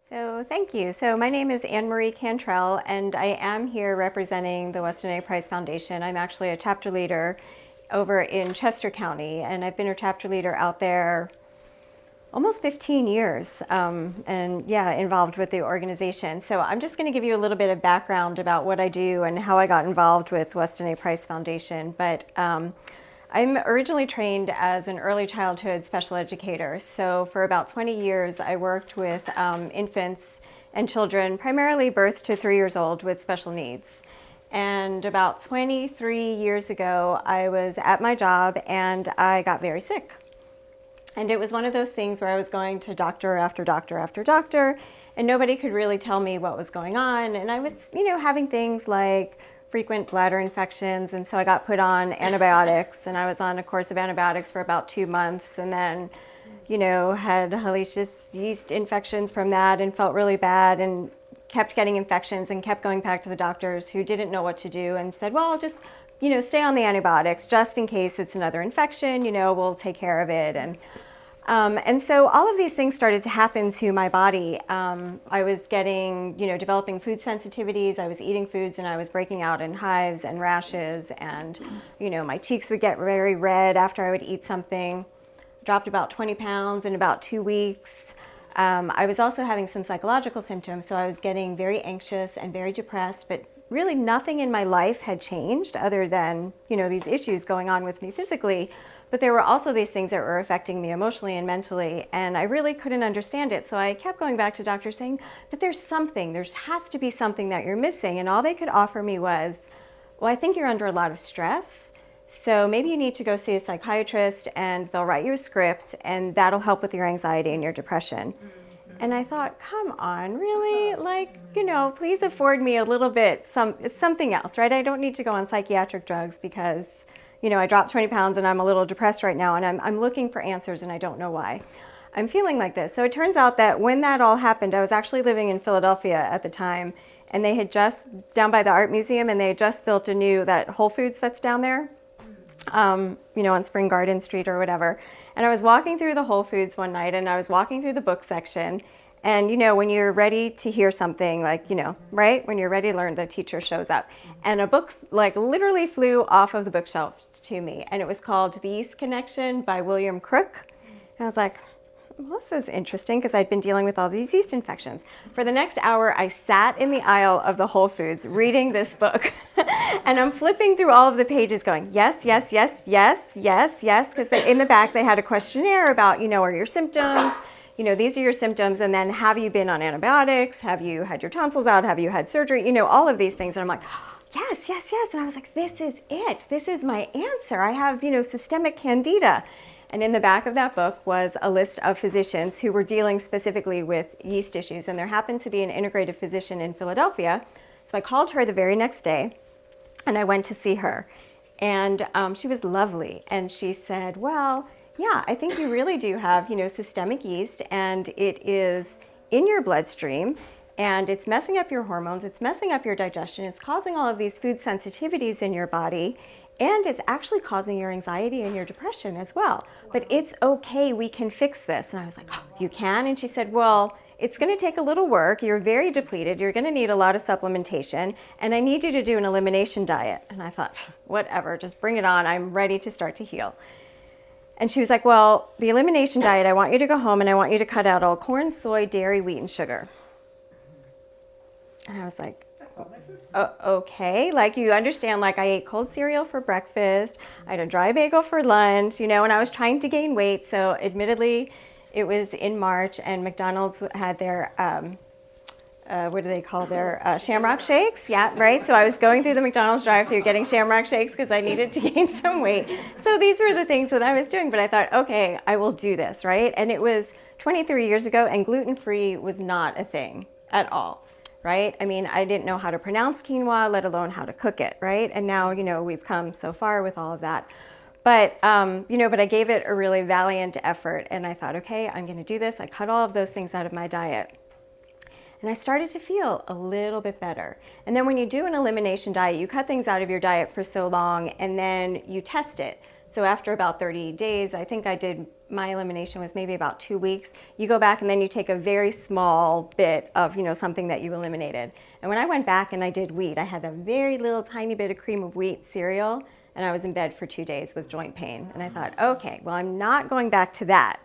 So thank you. So my name is Annmarie Cantrell, and I am here representing the Weston A Price Foundation. I'm actually a chapter leader over in Chester County, and I've been a chapter leader out there almost 15 years, and yeah, involved with the organization. So I'm just going to give you a little bit of background about what I do and how I got involved with Weston A Price Foundation. But I'm originally trained as an early childhood special educator. So for about 20 years, I worked with infants and children, primarily birth to 3 years old, with special needs. And about 23 years ago, I was at my job and I got very sick. And it was one of those things where I was going to doctor after doctor after doctor, and nobody could really tell me what was going on. And I was, having things like frequent bladder infections, and so I got put on antibiotics, and I was on a course of antibiotics for about 2 months, and then, had hellacious yeast infections from that and felt really bad and kept getting infections and kept going back to the doctors who didn't know what to do and said, well, just, stay on the antibiotics just in case it's another infection, we'll take care of it. And so all of these things started to happen to my body. I was getting, developing food sensitivities. I was eating foods and I was breaking out in hives and rashes, and, my cheeks would get very red after I would eat something. Dropped about 20 pounds in about 2 weeks. I was also having some psychological symptoms, so I was getting very anxious and very depressed, but really nothing in my life had changed other than, these issues going on with me physically. But there were also these things that were affecting me emotionally and mentally, and I really couldn't understand it. So I kept going back to doctors saying, but there has to be something that you're missing. And all they could offer me was, well, I think you're under a lot of stress, so maybe you need to go see a psychiatrist and they'll write you a script and that'll help with your anxiety and your depression. And I thought, come on, really? Please afford me a little bit, something else, right? I don't need to go on psychiatric drugs because I dropped 20 pounds and I'm a little depressed right now, and I'm looking for answers and I don't know why I'm feeling like this. So it turns out that when that all happened, I was actually living in Philadelphia at the time, and they had just, down by the art museum, and they had just built that Whole Foods that's down there, on Spring Garden Street or whatever. And I was walking through the Whole Foods one night, and I was walking through the book section. And when you're ready to hear something, right? When you're ready to learn, the teacher shows up. And a book literally flew off of the bookshelf to me. And it was called The Yeast Connection by William Crook. And I was like, well, this is interesting, because I'd been dealing with all these yeast infections. For the next hour, I sat in the aisle of the Whole Foods reading this book. And I'm flipping through all of the pages going, yes, yes, yes, yes, yes, yes. Because in the back, they had a questionnaire about, are your symptoms? These are your symptoms, and then have you been on antibiotics? Have you had your tonsils out? Have you had surgery? All of these things. And I'm like, yes, yes, yes. And I was like, this is it. This is my answer. I have, systemic candida. And in the back of that book was a list of physicians who were dealing specifically with yeast issues. And there happened to be an integrative physician in Philadelphia. So I called her the very next day, and I went to see her. And she was lovely. And she said, well, yeah, I think you really do have, systemic yeast, and it is in your bloodstream, and it's messing up your hormones, it's messing up your digestion, it's causing all of these food sensitivities in your body, and it's actually causing your anxiety and your depression as well. But it's okay, we can fix this. And I was like, oh, you can? And she said, well, it's going to take a little work. You're very depleted. You're going to need a lot of supplementation, and I need you to do an elimination diet. And I thought, whatever, just bring it on. I'm ready to start to heal. And she was like, well, the elimination diet, I want you to go home and I want you to cut out all corn, soy, dairy, wheat, and sugar. And I was like, okay. You understand, I ate cold cereal for breakfast. I had a dry bagel for lunch, and I was trying to gain weight. So admittedly, it was in March, and McDonald's had their, what do they call their Shamrock Shakes? Yeah, right. So I was going through the McDonald's drive-thru getting Shamrock Shakes because I needed to gain some weight. So these were the things that I was doing, but I thought, okay, I will do this, right? And it was 23 years ago, and gluten-free was not a thing at all, right? I mean, I didn't know how to pronounce quinoa, let alone how to cook it, right? And now, we've come so far with all of that. But, but I gave it a really valiant effort, and I thought, okay, I'm going to do this. I cut all of those things out of my diet. And I started to feel a little bit better. And then when you do an elimination diet, you cut things out of your diet for so long, and then you test it. So after about 30 days, I think my elimination was maybe about 2 weeks. You go back and then you take a very small bit of, something that you eliminated. And when I went back and I did wheat, I had a very little tiny bit of cream of wheat cereal, and I was in bed for 2 days with joint pain. And I thought, okay, well, I'm not going back to that.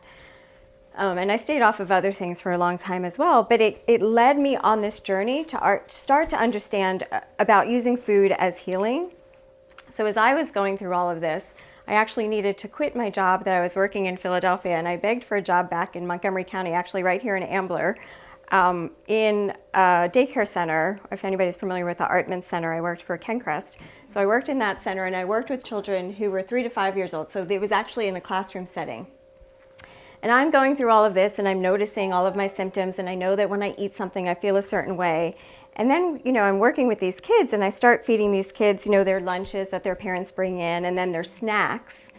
And I stayed off of other things for a long time as well, but it led me on this journey to start to understand about using food as healing. So as I was going through all of this, I actually needed to quit my job that I was working in Philadelphia, and I begged for a job back in Montgomery County, actually right here in Ambler, in a daycare center. If anybody's familiar with the Artman Center, I worked for Kencrest. So I worked in that center, and I worked with children who were 3 to 5 years old, so it was actually in a classroom setting. And I'm going through all of this, and I'm noticing all of my symptoms, and I know that when I eat something, I feel a certain way. And then, I'm working with these kids, and I start feeding these kids, their lunches that their parents bring in, and then their snacks,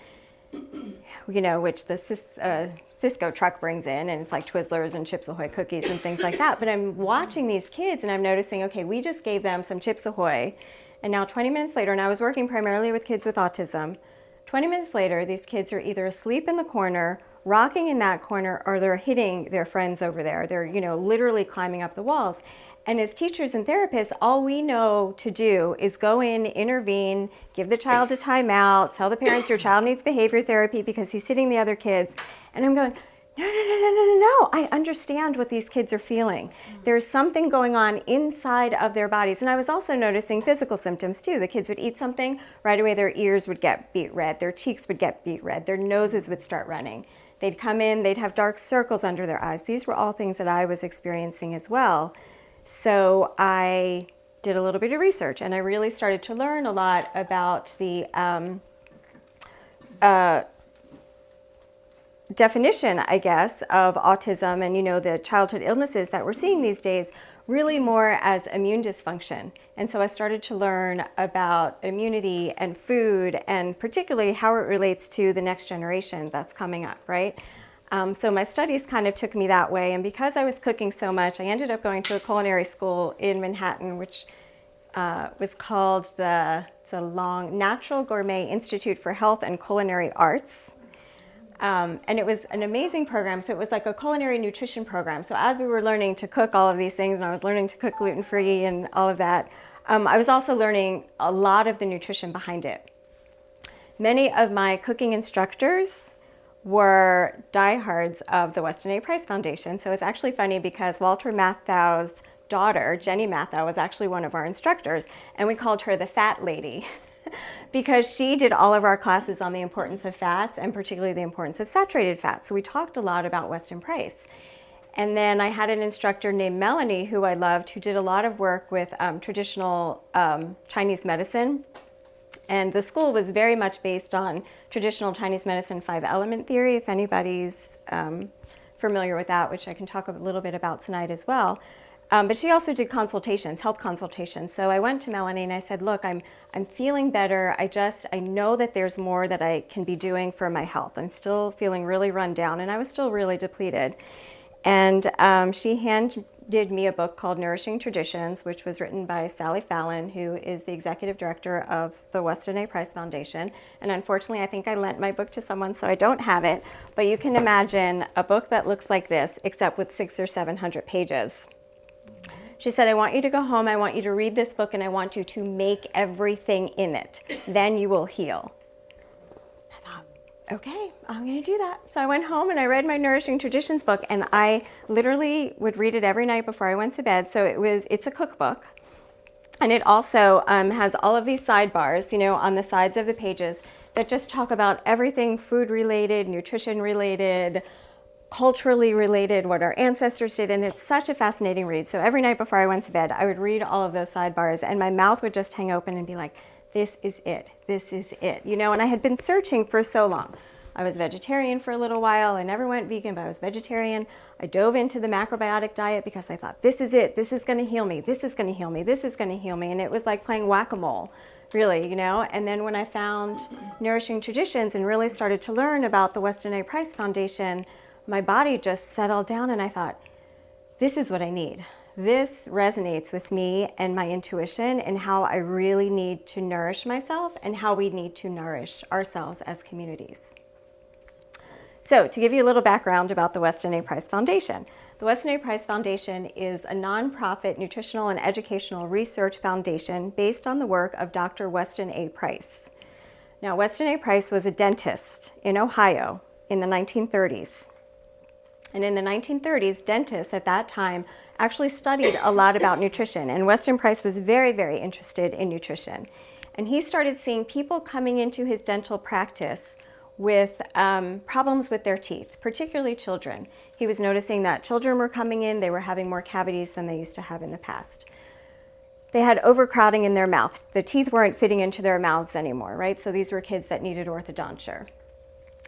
which the Cisco truck brings in, and it's like Twizzlers and Chips Ahoy cookies and things like that. But I'm watching these kids, and I'm noticing, okay, we just gave them some Chips Ahoy, and now 20 minutes later, and I was working primarily with kids with autism, 20 minutes later, these kids are either asleep in the corner, rocking in that corner, or they're hitting their friends over there. They're, literally climbing up the walls. And as teachers and therapists, all we know to do is go in, intervene, give the child a timeout, tell the parents your child needs behavior therapy because he's hitting the other kids. And I'm going, no. I understand what these kids are feeling. There's something going on inside of their bodies. And I was also noticing physical symptoms too. The kids would eat something, right away their ears would get beet red, their cheeks would get beet red, their noses would start running. They'd come in, they'd have dark circles under their eyes. These were all things that I was experiencing as well. So I did a little bit of research, and I really started to learn a lot about the definition, I guess, of autism and, the childhood illnesses that we're seeing these days, really more as immune dysfunction. And so I started to learn about immunity and food, and particularly how it relates to the next generation that's coming up, right? So my studies kind of took me that way, and because I was cooking so much, I ended up going to a culinary school in Manhattan, which was called the Natural Gourmet Institute for Health and Culinary Arts. And it was an amazing program. So it was like a culinary nutrition program. So as we were learning to cook all of these things, and I was learning to cook gluten-free and all of that, I was also learning a lot of the nutrition behind it. Many of my cooking instructors were diehards of the Weston A. Price Foundation. So it's actually funny because Walter Matthau's daughter, Jenny Matthau, was actually one of our instructors, and we called her the Fat Lady because she did all of our classes on the importance of fats, and particularly the importance of saturated fats. So we talked a lot about Weston Price. And then I had an instructor named Melanie, who I loved, who did a lot of work with traditional Chinese medicine. And the school was very much based on traditional Chinese medicine 5-element theory, if anybody's familiar with that, which I can talk a little bit about tonight as well. But she also did consultations, health consultations. So I went to Melanie and I said, look, I'm feeling better. I know that there's more that I can be doing for my health. I'm still feeling really run down, and I was still really depleted. And she handed me a book called Nourishing Traditions, which was written by Sally Fallon, who is the executive director of the Weston A. Price Foundation. And unfortunately, I think I lent my book to someone, so I don't have it. But you can imagine a book that looks like this, except with 600 or 700 pages. She said, I want you to go home, I want you to read this book, and I want you to make everything in it. Then you will heal. I thought, okay, I'm going to do that. So I went home and I read my Nourishing Traditions book, and I literally would read it every night before I went to bed. So it's a cookbook, and it also has all of these sidebars, on the sides of the pages that just talk about everything food related, nutrition related, culturally related, what our ancestors did, and it's such a fascinating read. So every night before I went to bed, I would read all of those sidebars, and my mouth would just hang open and be like, this is it, and I had been searching for so long. I was vegetarian for a little while. I never went vegan, but I was vegetarian. I dove into the macrobiotic diet because I thought, this is it, this is going to heal me, this is going to heal me, this is going to heal me, and it was like playing whack-a-mole, really, and then when I found Nourishing Traditions and really started to learn about the Weston A. Price Foundation, my body just settled down, and I thought, this is what I need. this resonates with me and my intuition and how I really need to nourish myself and how we need to nourish ourselves as communities. So to give you a little background about the Weston A. Price Foundation. The Weston A. Price Foundation is a nonprofit nutritional and educational research foundation based on the work of Dr. Weston A. Price. Now, Weston A. Price was a dentist in Ohio in the 1930s. And in the 1930s, dentists at that time actually studied a lot about nutrition. And Weston Price was very, very interested in nutrition. And he started seeing people coming into his dental practice with problems with their teeth, particularly children. He was noticing that children were coming in, they were having more cavities than they used to have in the past. They had overcrowding in their mouth. The teeth weren't fitting into their mouths anymore, right? So these were kids that needed orthodonture.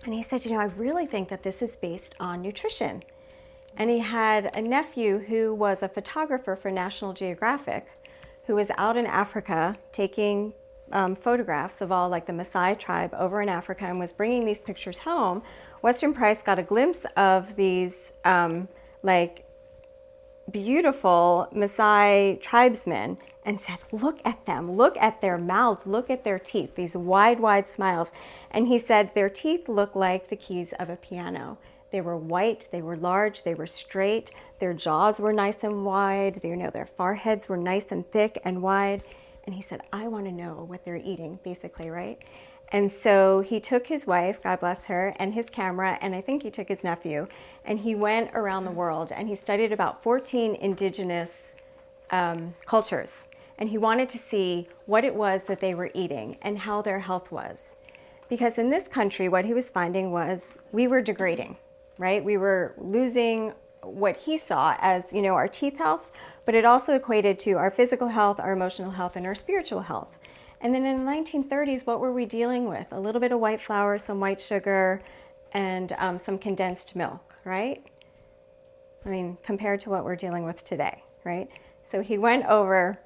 And he said, I really think that this is based on nutrition. And he had a nephew who was a photographer for National Geographic, who was out in Africa taking photographs of all like the Maasai tribe over in Africa and was bringing these pictures home. Weston Price got a glimpse of these like beautiful Maasai tribesmen and said, look at them, look at their mouths, look at their teeth, these wide, wide smiles. And he said their teeth look like the keys of a piano. They were white, they were large, they were straight, their jaws were nice and wide, their foreheads were nice and thick and wide. And he said, I want to know what they're eating, basically, right? And so he took his wife, God bless her, and his camera, and I think he took his nephew, and he went around the world and he studied about 14 indigenous cultures. And he wanted to see what it was that they were eating and how their health was. Because in this country, what he was finding was we were degrading, right? We were losing what he saw as, our teeth health, but it also equated to our physical health, our emotional health, and our spiritual health. And then in the 1930s, what were we dealing with? A little bit of white flour, some white sugar, and some condensed milk, right? I mean, compared to what we're dealing with today, right? So he went over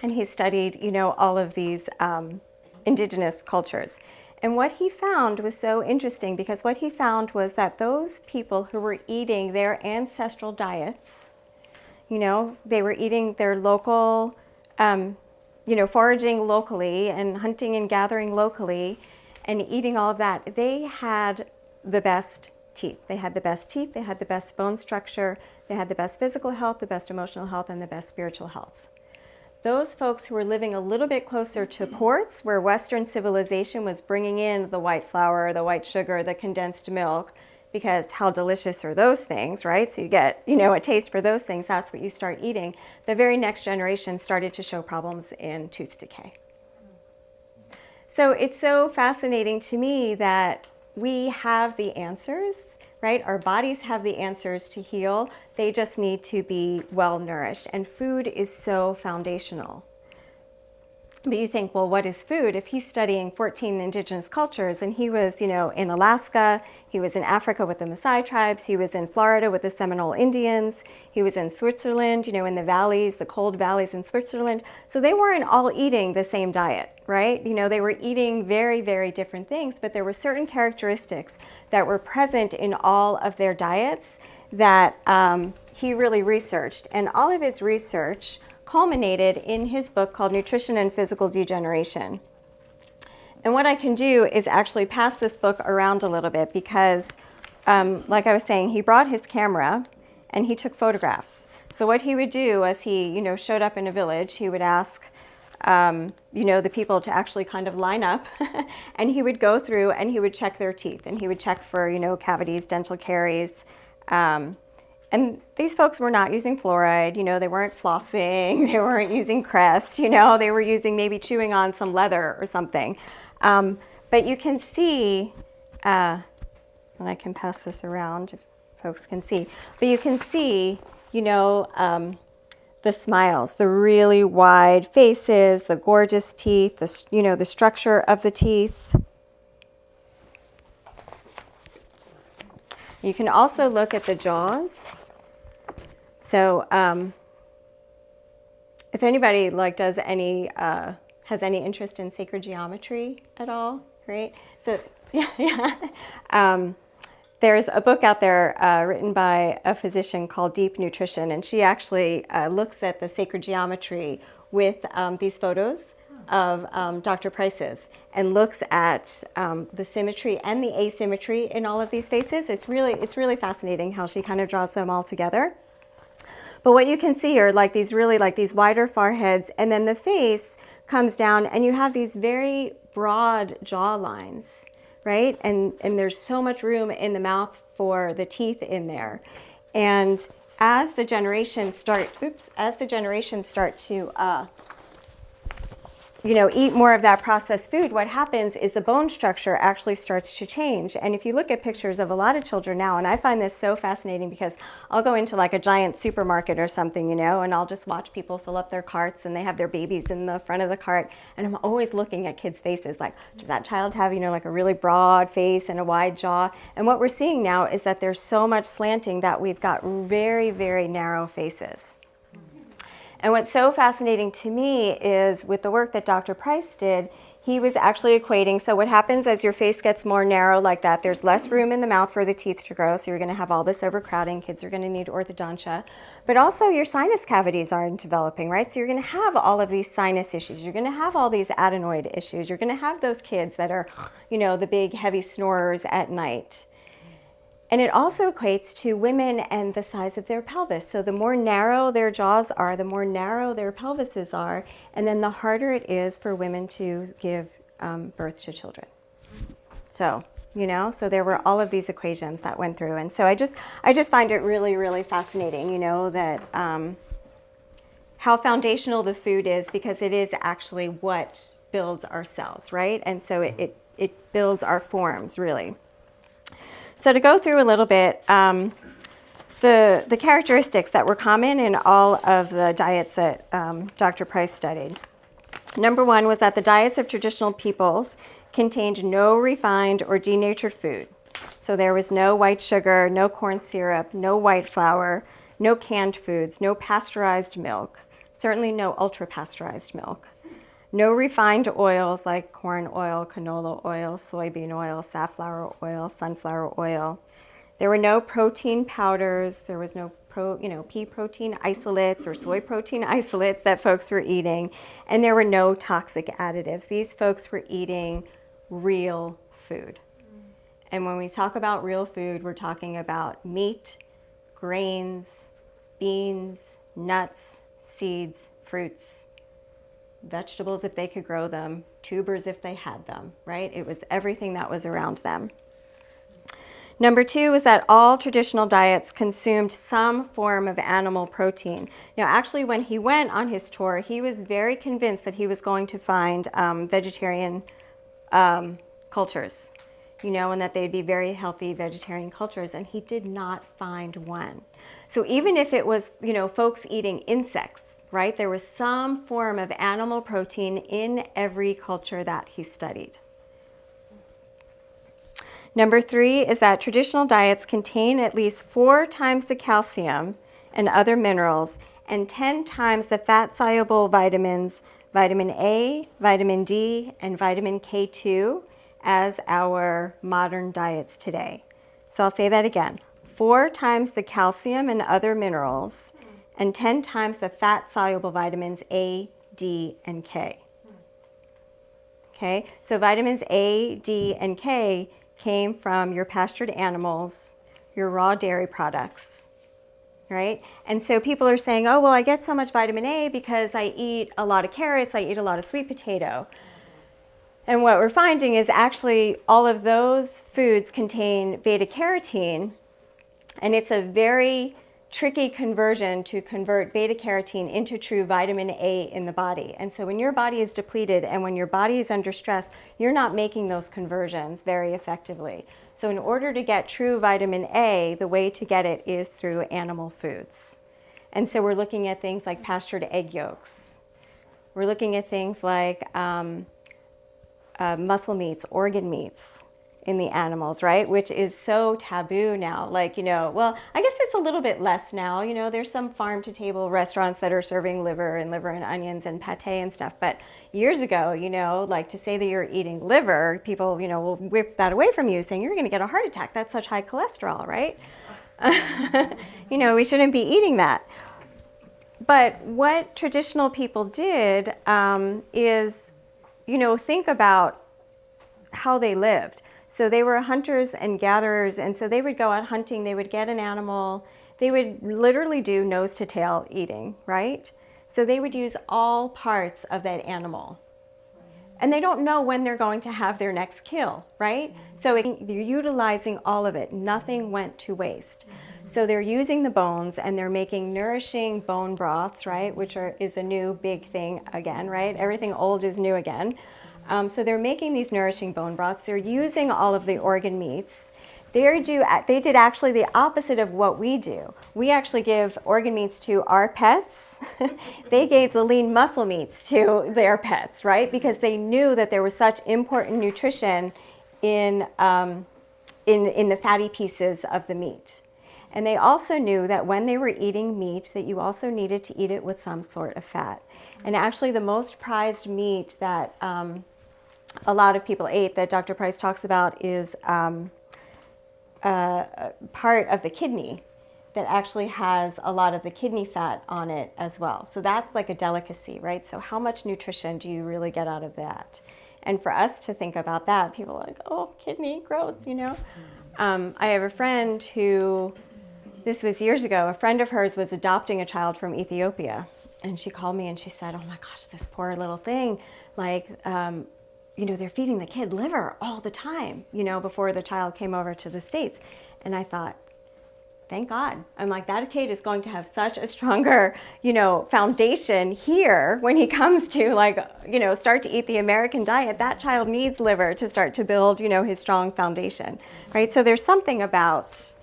and he studied, all of these indigenous cultures. And what he found was so interesting because what he found was that those people who were eating their ancestral diets, they were eating their local, foraging locally and hunting and gathering locally and eating all of that, they had the best teeth. They had the best teeth, they had the best bone structure, they had the best physical health, the best emotional health, and the best spiritual health. Those folks who were living a little bit closer to ports where Western civilization was bringing in the white flour, the white sugar, the condensed milk, because how delicious are those things, right? So you get, a taste for those things, that's what you start eating. The very next generation started to show problems in tooth decay. So it's so fascinating to me that we have the answers, right? Our bodies have the answers to heal. They just need to be well nourished. And food is so foundational. But you think, well, what is food? If he's studying 14 indigenous cultures and he was, in Alaska, he was in Africa with the Maasai tribes, he was in Florida with the Seminole Indians, he was in Switzerland, in the valleys, the cold valleys in Switzerland. So they weren't all eating the same diet, right? They were eating very, very different things, but there were certain characteristics that were present in all of their diets that he really researched. And all of his research culminated in his book called Nutrition and Physical Degeneration. And what I can do is actually pass this book around a little bit because, like I was saying, he brought his camera and he took photographs. So what he would do as he, showed up in a village, he would ask, the people to actually kind of line up and he would go through and he would check their teeth and he would check for, cavities, dental caries, and these folks were not using fluoride, they weren't flossing, they weren't using Crest, they were using maybe chewing on some leather or something. But you can see, and I can pass this around if folks can see, but you can see, the smiles, the really wide faces, the gorgeous teeth, the structure of the teeth. You can also look at the jaws. So if anybody does any, has any interest in sacred geometry at all, right? So yeah. There's a book out there written by a physician called Deep Nutrition, and she actually looks at the sacred geometry with these photos of Dr. Price's, and looks at the symmetry and the asymmetry in all of these faces. It's really fascinating how she kind of draws them all together. But what you can see are like these wider foreheads, and then the face comes down, and you have these very broad jaw lines, right? And there's so much room in the mouth for the teeth in there. And as the generations start to eat more of that processed food, what happens is the bone structure actually starts to change. And if you look at pictures of a lot of children now, and I find this so fascinating because I'll go into like a giant supermarket or something, and I'll just watch people fill up their carts, and they have their babies in the front of the cart. And I'm always looking at kids' faces, like, does that child have, like a really broad face and a wide jaw? And what we're seeing now is that there's so much slanting that we've got very, very narrow faces. And what's so fascinating to me is with the work that Dr. Price did, he was actually equating, so what happens as your face gets more narrow like that, there's less room in the mouth for the teeth to grow, so you're going to have all this overcrowding, kids are going to need orthodontia, but also your sinus cavities aren't developing, right? So you're going to have all of these sinus issues, you're going to have all these adenoid issues, you're going to have those kids that are, the big heavy snorers at night. And it also equates to women and the size of their pelvis. So the more narrow their jaws are, the more narrow their pelvises are, and then the harder it is for women to give birth to children. So, so there were all of these equations that went through. And so I just find it really, really fascinating, that how foundational the food is, because it is actually what builds our cells, right? And so it builds our forms, really. So to go through a little bit, the characteristics that were common in all of the diets that Dr. Price studied. Number one was that the diets of traditional peoples contained no refined or denatured food. So there was no white sugar, no corn syrup, no white flour, no canned foods, no pasteurized milk, certainly no ultra-pasteurized milk. No refined oils like corn oil, canola oil, soybean oil, safflower oil, sunflower oil. There were no protein powders. There was no pea protein isolates or soy protein isolates that folks were eating. And there were no toxic additives. These folks were eating real food. And when we talk about real food, we're talking about meat, grains, beans, nuts, seeds, fruits, vegetables if they could grow them, tubers if they had them, right? It was everything that was around them. Number two is that all traditional diets consumed some form of animal protein. Now, actually, when he went on his tour, he was very convinced that he was going to find vegetarian cultures, and that they'd be very healthy vegetarian cultures, and he did not find one. So even if it was, folks eating insects, right? There was some form of animal protein in every culture that he studied. Number three is that traditional diets contain at least 4 times the calcium and other minerals and 10 times the fat-soluble vitamins, vitamin A, vitamin D, and vitamin K2 as our modern diets today. So I'll say that again. 4 times the calcium and other minerals and 10 times the fat-soluble vitamins A, D, and K. Okay, so vitamins A, D, and K came from your pastured animals, your raw dairy products, right? And so people are saying, oh, well, I get so much vitamin A because I eat a lot of carrots, I eat a lot of sweet potato. And what we're finding is actually all of those foods contain beta-carotene, and it's a very tricky conversion to convert beta-carotene into true vitamin A in the body. And so when your body is depleted and when your body is under stress, you're not making those conversions very effectively. So in order to get true vitamin A, the way to get it is through animal foods. And so we're looking at things like pastured egg yolks. We're looking at things like muscle meats, organ meats. in the animals, right? Which is so taboo now. Like, well, I guess it's a little bit less now. There's some farm to table restaurants that are serving liver and onions and pate and stuff. But years ago, like to say that you're eating liver, people, will whip that away from you saying you're going to get a heart attack. That's such high cholesterol, right? We shouldn't be eating that. But what traditional people did is, think about how they lived. So they were hunters and gatherers, and so they would go out hunting, they would get an animal, they would literally do nose to tail eating, right? So they would use all parts of that animal. And they don't know when they're going to have their next kill, right? So they're utilizing all of it. Nothing went to waste. So they're using the bones and they're making nourishing bone broths, right? Which is a new big thing again, right? Everything old is new again. So they're making these nourishing bone broths. They're using all of the organ meats. They did actually the opposite of what we do. We actually give organ meats to our pets. They gave the lean muscle meats to their pets, right? Because they knew that there was such important nutrition in the fatty pieces of the meat. And they also knew that when they were eating meat, that you also needed to eat it with some sort of fat. And actually the most prized meat that a lot of people ate that Dr. Price talks about is part of the kidney that actually has a lot of the kidney fat on it as well. So that's like a delicacy, right? So how much nutrition do you really get out of that? And for us to think about that, people are like, oh, kidney, gross, I have a friend who, this was years ago, a friend of hers was adopting a child from Ethiopia. And she called me and she said, oh my gosh, this poor little thing, like, they're feeding the kid liver all the time, before the child came over to the States. And I thought, thank God. I'm like, that kid is going to have such a stronger, foundation here when he comes to start to eat the American diet. That child needs liver to start to build, his strong foundation, right? So there's something about,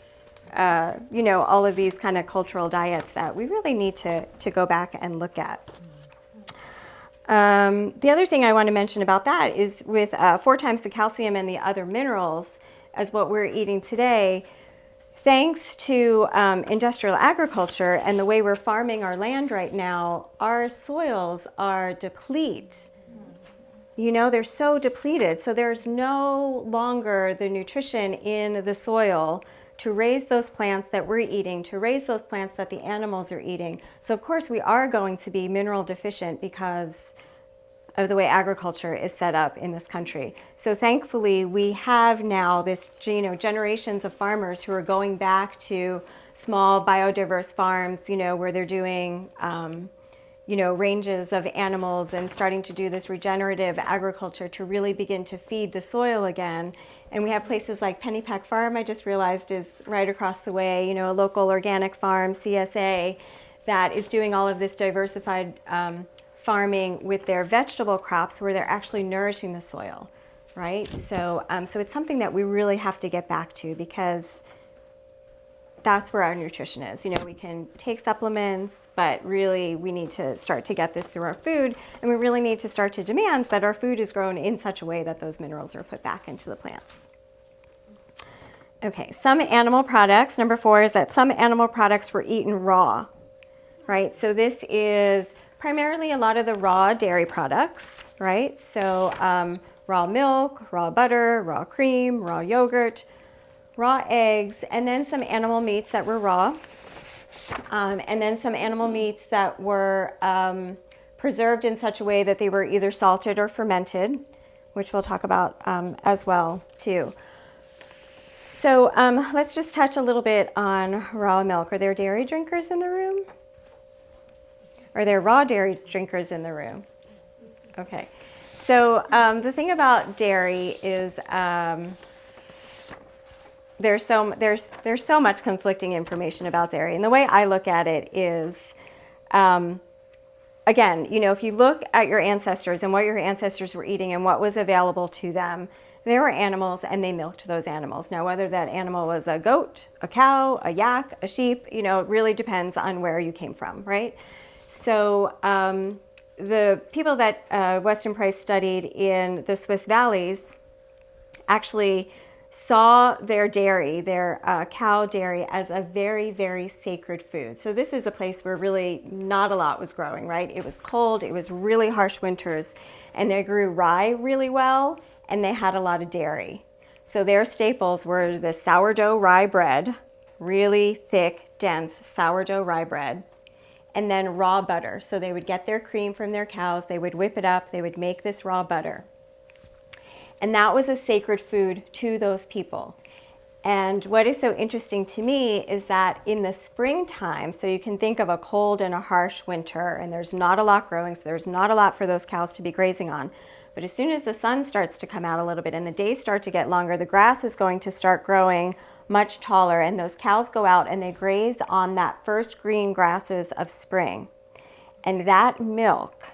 all of these kind of cultural diets that we really need to go back and look at. The other thing I want to mention about that is with 4 times the calcium and the other minerals as what we're eating today, thanks to industrial agriculture and the way we're farming our land right now, our soils are depleted. They're so depleted. So there's no longer the nutrition in the soil to raise those plants that we're eating, to raise those plants that the animals are eating. So of course we are going to be mineral deficient because of the way agriculture is set up in this country. So thankfully we have now this, generations of farmers who are going back to small biodiverse farms, where they're doing, ranges of animals and starting to do this regenerative agriculture to really begin to feed the soil again. And we have places like Pennypack Farm, I just realized is right across the way, a local organic farm, CSA, that is doing all of this diversified farming with their vegetable crops where they're actually nourishing the soil, right? So it's something that we really have to get back to because that's where our nutrition is. We can take supplements, but really we need to start to get this through our food, and we really need to start to demand that our food is grown in such a way that those minerals are put back into the plants. Okay, some animal products. Number 4 is that some animal products were eaten raw, right? So this is primarily a lot of the raw dairy products, right? So raw milk, raw butter, raw cream, raw yogurt, raw eggs, and then some animal meats that were raw, and then some animal meats that were preserved in such a way that they were either salted or fermented, which we'll talk about as well too. So let's just touch a little bit on raw milk. Are there dairy drinkers in the room? Are there raw dairy drinkers in the room? Okay. So the thing about dairy is there's so much conflicting information about dairy. And the way I look at it is, again, if you look at your ancestors and what your ancestors were eating and what was available to them, there were animals and they milked those animals. Now, whether that animal was a goat, a cow, a yak, a sheep, it really depends on where you came from, right? So the people that Weston Price studied in the Swiss valleys actually saw their dairy, their cow dairy, as a very, very sacred food. So this is a place where really not a lot was growing, right? It was cold, it was really harsh winters, and they grew rye really well, and they had a lot of dairy. So their staples were the sourdough rye bread, really thick, dense sourdough rye bread, and then raw butter. So they would get their cream from their cows, they would whip it up, they would make this raw butter. And that was a sacred food to those people. And what is so interesting to me is that in the springtime, so you can think of a cold and a harsh winter, and there's not a lot growing, so there's not a lot for those cows to be grazing on. But as soon as the sun starts to come out a little bit and the days start to get longer, the grass is going to start growing much taller, and those cows go out and they graze on that first green grasses of spring. And that milk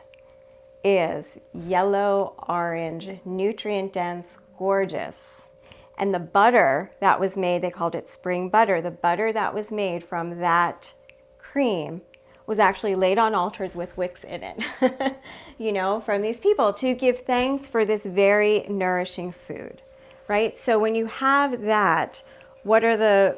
is yellow, orange, nutrient dense, gorgeous. And the butter that was made, they called it spring butter. The butter that was made from that cream was actually laid on altars with wicks in it, you know, from these people to give thanks for this very nourishing food, right? So when you have that, what are the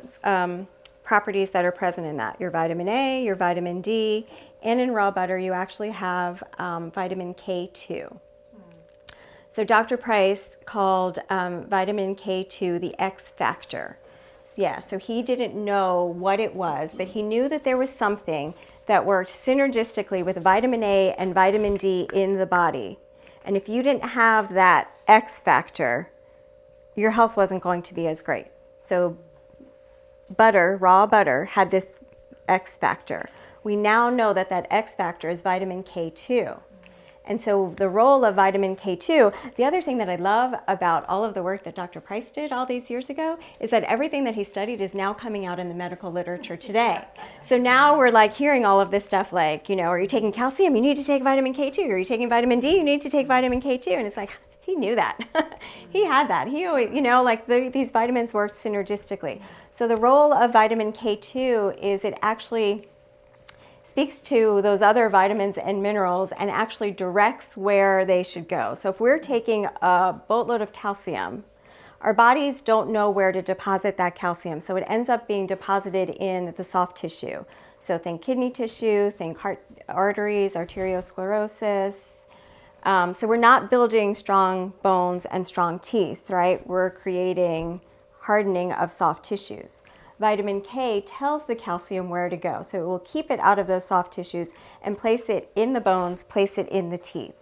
properties that are present in that? Your vitamin A, your vitamin D, and in raw butter, you actually have vitamin K2. So Dr. Price called vitamin K2 the X factor. Yeah, so he didn't know what it was, but he knew that there was something that worked synergistically with vitamin A and vitamin D in the body. And if you didn't have that X factor, your health wasn't going to be as great. So butter, raw butter, had this X factor. We now know that that X factor is vitamin K2. And so the role of vitamin K2, the other thing that I love about all of the work that Dr. Price did all these years ago is that everything that he studied is now coming out in the medical literature today. So now we're like hearing all of this stuff like, you know, are you taking calcium? You need to take vitamin K2. Are you taking vitamin D? You need to take vitamin K2. And it's like, he knew that. He had that. He always, you know, like these vitamins work synergistically. So the role of vitamin K2 is it actually speaks to those other vitamins and minerals and actually directs where they should go. So if we're taking a boatload of calcium, our bodies don't know where to deposit that calcium. So it ends up being deposited in the soft tissue. So think kidney tissue, think heart, arteries, arteriosclerosis. So we're not building strong bones and strong teeth, right? We're creating hardening of soft tissues. Vitamin K tells the calcium where to go. So it will keep it out of those soft tissues and place it in the bones, place it in the teeth.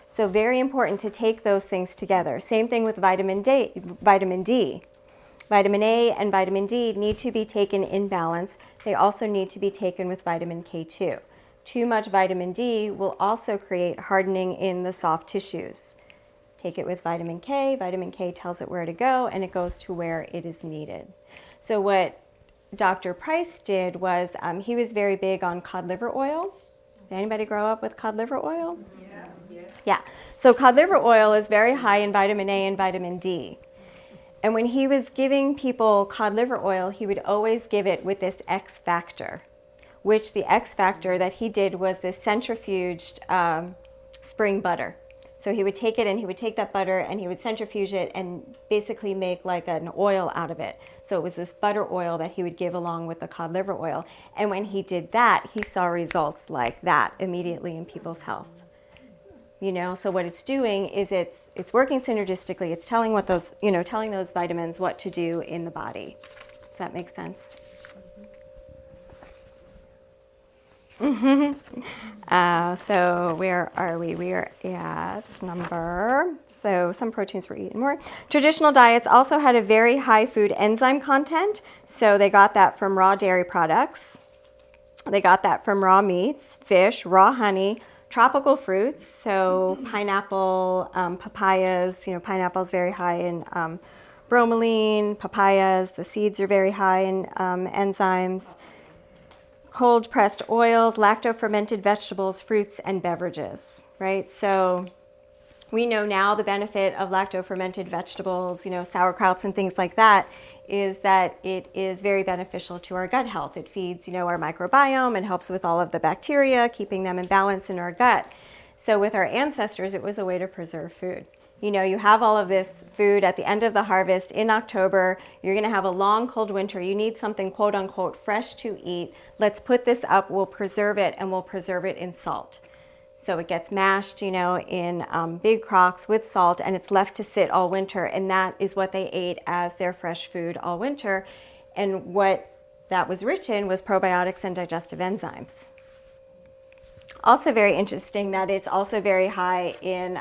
So very important to take those things together. Same thing with vitamin D. Vitamin A and vitamin D need to be taken in balance. They also need to be taken with vitamin K2. Too much vitamin D will also create hardening in the soft tissues. Take it with vitamin K. Vitamin K tells it where to go, and it goes to where it is needed. So what Dr. Price did was he was very big on cod liver oil. Did anybody grow up with cod liver oil? Yeah. So cod liver oil is very high in vitamin A and vitamin D. And when he was giving people cod liver oil, he would always give it with this X factor, which the X factor that he did was this centrifuged spring butter. So he would take it and he would take that butter and he would centrifuge it and basically make like an oil out of it. So it was this butter oil that he would give along with the cod liver oil. And when he did that, he saw results like that immediately in people's health. You know, so what it's doing is it's working synergistically. It's telling what those, you know, telling those vitamins what to do in the body. Does that make sense? So where are we? We are at number, so some proteins were eaten more. Traditional diets also had a very high food enzyme content. So they got that from raw dairy products. They got that from raw meats, fish, raw honey, tropical fruits. So pineapple, papayas, you know, pineapple is very high in bromelain, papayas, the seeds are very high in enzymes. Cold pressed oils, lacto-fermented vegetables, fruits, and beverages, right? So we know now the benefit of lacto-fermented vegetables, you know, sauerkrauts and things like that, is that it is very beneficial to our gut health. It feeds, you know, our microbiome and helps with all of the bacteria, keeping them in balance in our gut. So with our ancestors, it was a way to preserve food. You know, you have all of this food at the end of the harvest in October. You're going to have a long, cold winter. You need something, quote unquote, fresh to eat. Let's put this up. We'll preserve it, and we'll preserve it in salt. So it gets mashed, you know, in big crocks with salt, and it's left to sit all winter. And that is what they ate as their fresh food all winter. And what that was rich in was probiotics and digestive enzymes. Also very interesting that it's also very high in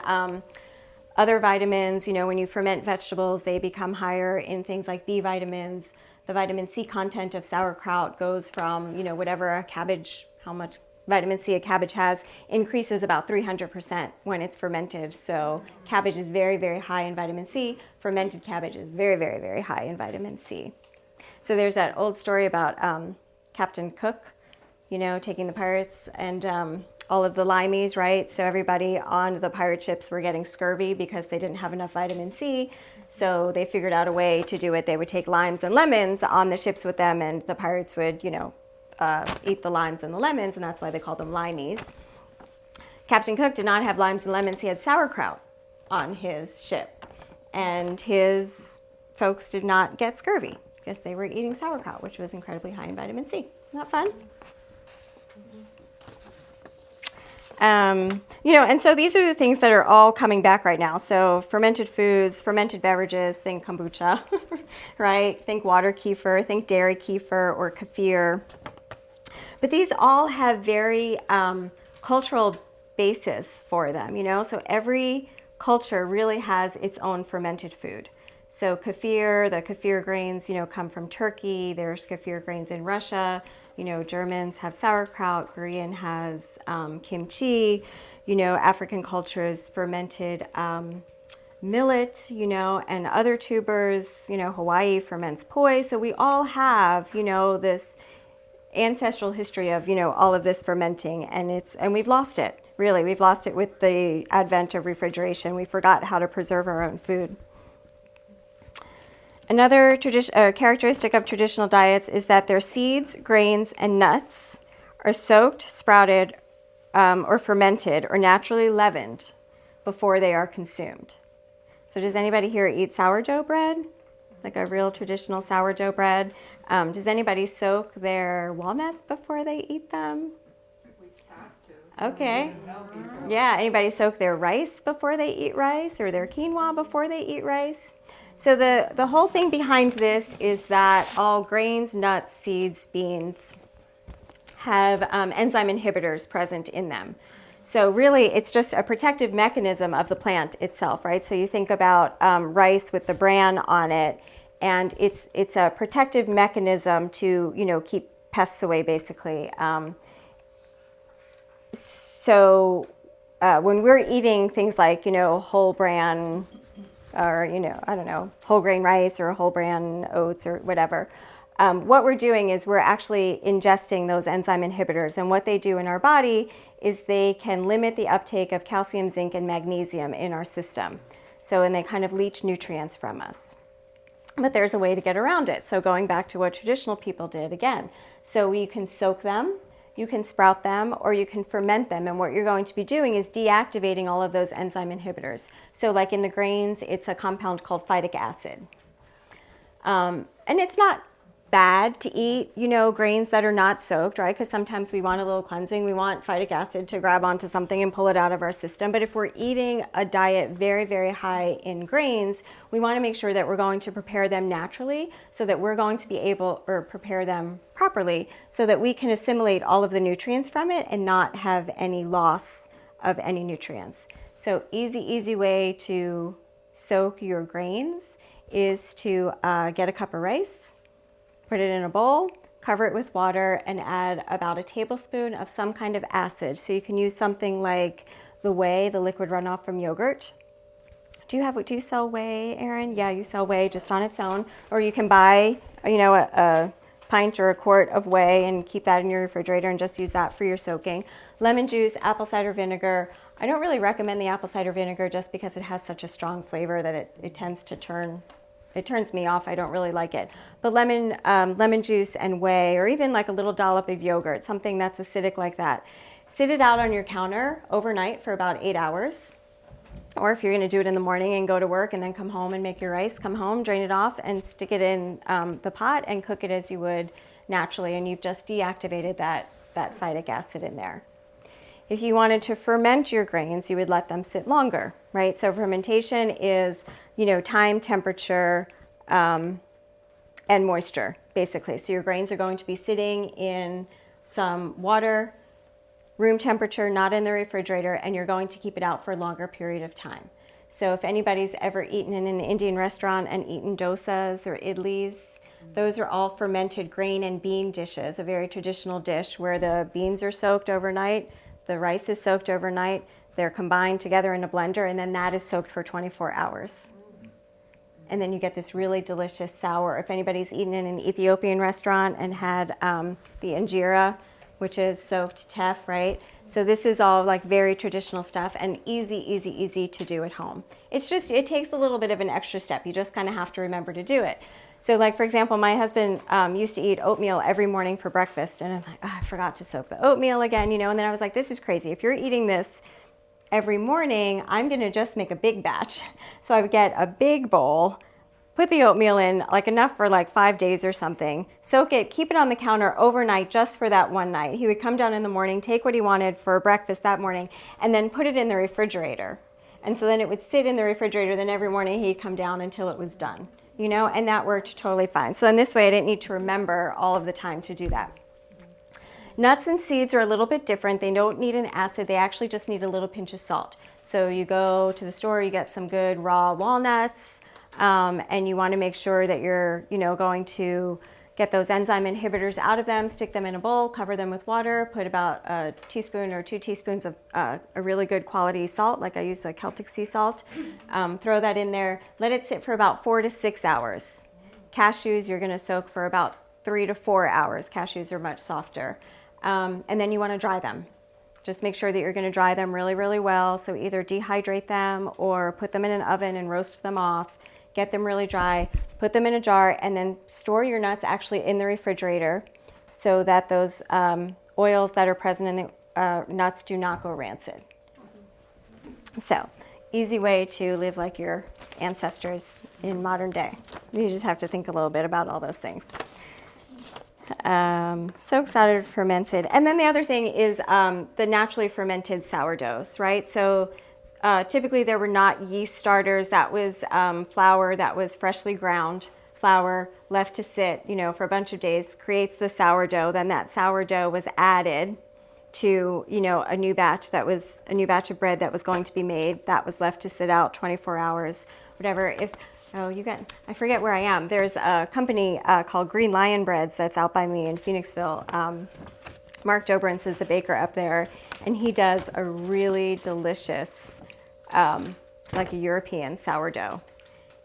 other vitamins. You know, when you ferment vegetables, they become higher in things like B vitamins. The vitamin C content of sauerkraut goes from, you know, whatever a cabbage, how much vitamin C a cabbage has, increases about 300% when it's fermented. So cabbage is very, very high in vitamin C. Fermented cabbage is very, very, very high in vitamin C. So there's that old story about Captain Cook, you know, taking the pirates and all of the limeys, right? So everybody on the pirate ships were getting scurvy because they didn't have enough vitamin C. So they figured out a way to do it. They would take limes and lemons on the ships with them, and the pirates would, you know, eat the limes and the lemons, and that's why they called them limeys. Captain Cook did not have limes and lemons. He had sauerkraut on his ship, and his folks did not get scurvy because they were eating sauerkraut, which was incredibly high in vitamin C. Isn't that fun? You know, and so these are the things that are all coming back right now. So fermented foods, fermented beverages, think kombucha, right? Think water kefir, think dairy kefir or kefir. But these all have very cultural basis for them, you know? So every culture really has its own fermented food. So kefir, the kefir grains, you know, come from Turkey. There's kefir grains in Russia. You know, Germans have sauerkraut, Korean has kimchi, you know, African cultures fermented millet, you know, and other tubers, you know, Hawaii ferments poi. So we all have, you know, this ancestral history of, you know, all of this fermenting, and we've lost it, really. We've lost it with the advent of refrigeration. We forgot how to preserve our own food. Another characteristic of traditional diets is that their seeds, grains, and nuts are soaked, sprouted, or fermented, or naturally leavened before they are consumed. So does anybody here eat sourdough bread? Like a real traditional sourdough bread? Does anybody soak their walnuts before they eat them? We have to. Okay. Yeah, anybody soak their rice before they eat rice, or their quinoa before they eat rice? So the whole thing behind this is that all grains, nuts, seeds, beans have enzyme inhibitors present in them. So really, it's just a protective mechanism of the plant itself, right? So you think about rice with the bran on it, and it's a protective mechanism to, you know, keep pests away, basically. So when we're eating things like, you know, whole bran, or, you know, I don't know, whole grain rice or whole bran oats or whatever, what we're doing is we're actually ingesting those enzyme inhibitors. And what they do in our body is they can limit the uptake of calcium, zinc, and magnesium in our system. So, and they kind of leach nutrients from us. But there's a way to get around it. So going back to what traditional people did again. So you can soak them, you can sprout them, or you can ferment them. And what you're going to be doing is deactivating all of those enzyme inhibitors. So like in the grains, it's a compound called phytic acid. And it's not bad to eat, you know, grains that are not soaked, right? Because sometimes we want a little cleansing. We want phytic acid to grab onto something and pull it out of our system. But if we're eating a diet very, very high in grains, we want to make sure that we're going to prepare them naturally so that we're going to be able, or prepare them properly so that we can assimilate all of the nutrients from it and not have any loss of any nutrients. So easy way to soak your grains is to get a cup of rice, put it in a bowl, cover it with water, and add about a tablespoon of some kind of acid. So you can use something like the whey, the liquid runoff from yogurt. Do you sell whey, Erin? Yeah, you sell whey just on its own. Or you can buy, you know, a pint or a quart of whey and keep that in your refrigerator and just use that for your soaking. Lemon juice, apple cider vinegar. I don't really recommend the apple cider vinegar just because it has such a strong flavor that it tends to turns me off. I don't really like it. But lemon juice and whey, or even like a little dollop of yogurt, something that's acidic like that. Sit it out on your counter overnight for about 8 hours. Or if you're going to do it in the morning and go to work and then come home and make your rice, come home, drain it off, and stick it in the pot and cook it as you would naturally. And you've just deactivated that phytic acid in there. If you wanted to ferment your grains, you would let them sit longer, right? So fermentation is, time, temperature, and moisture, basically. So your grains are going to be sitting in some water, room temperature, not in the refrigerator, and you're going to keep it out for a longer period of time. So if anybody's ever eaten in an Indian restaurant and eaten dosas or idlis, those are all fermented grain and bean dishes, a very traditional dish where the beans are soaked overnight, the rice is soaked overnight, they're combined together in a blender, and then that is soaked for 24 hours. And then you get this really delicious sour. If anybody's eaten in an Ethiopian restaurant and had the injera, which is soaked teff, right? So this is all like very traditional stuff and easy to do at home. It's just, it takes a little bit of an extra step. You just kind of have to remember to do it. So like, for example, my husband used to eat oatmeal every morning for breakfast, and I'm like, I forgot to soak the oatmeal again, and then I was like, this is crazy. If you're eating this every morning, I'm gonna just make a big batch. So I would get a big bowl, put the oatmeal in, like enough for like 5 days or something, soak it, keep it on the counter overnight just for that one night. He would come down in the morning, take what he wanted for breakfast that morning, and then put it in the refrigerator. And so then it would sit in the refrigerator, then every morning he'd come down until it was done, and that worked totally fine. So in this way, I didn't need to remember all of the time to do that. Nuts and seeds are a little bit different. They don't need an acid. They actually just need a little pinch of salt. So you go to the store, you get some good raw walnuts, and you want to make sure that you're, going to get those enzyme inhibitors out of them, stick them in a bowl, cover them with water, put about a teaspoon or 2 teaspoons of a really good quality salt, like I use a Celtic Sea Salt. Throw that in there, let it sit for about 4 to 6 hours. Cashews, you're going to soak for about 3 to 4 hours. Cashews are much softer. And then you want to dry them. Just make sure that you're going to dry them really, really well. So either dehydrate them or put them in an oven and roast them off. Get them really dry, put them in a jar, and then store your nuts actually in the refrigerator so that those oils that are present in the nuts do not go rancid. So, easy way to live like your ancestors in modern day. You just have to think a little bit about all those things. So excited, fermented. And then the other thing is the naturally fermented sourdoughs, right? So typically there were not yeast starters. That was flour that was freshly ground flour left to sit, for a bunch of days, creates the sourdough. Then that sourdough was added to, a new batch of bread that was going to be made. That was left to sit out 24 hours, whatever. I forget where I am. There's a company called Green Lion Breads that's out by me in Phoenixville. Mark Dobrance is the baker up there, and he does a really delicious, like a European sourdough.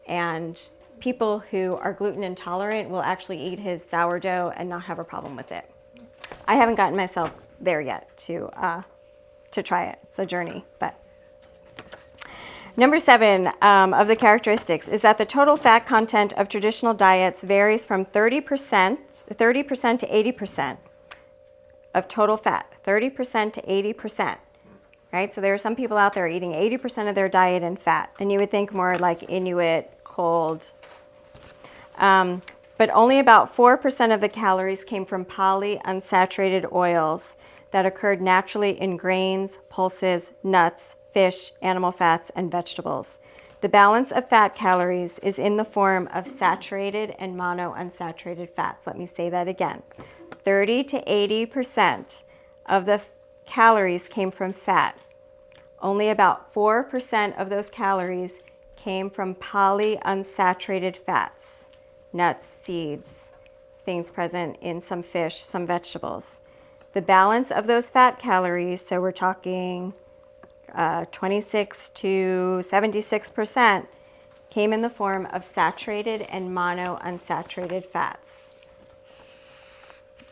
And people who are gluten intolerant will actually eat his sourdough and not have a problem with it. I haven't gotten myself there yet to try it. It's a journey, but. Number 7 of the characteristics is that the total fat content of traditional diets varies from 30% to 80% of total fat, 30% to 80%, right? So there are some people out there eating 80% of their diet in fat, and you would think more like Inuit, cold. But only about 4% of the calories came from polyunsaturated oils that occurred naturally in grains, pulses, nuts, fish, animal fats, and vegetables. The balance of fat calories is in the form of saturated and monounsaturated fats. Let me say that again. 30 to 80% of the calories came from fat. Only about 4% of those calories came from polyunsaturated fats, nuts, seeds, things present in some fish, some vegetables. The balance of those fat calories, so we're talking 26 to 76%, came in the form of saturated and monounsaturated fats.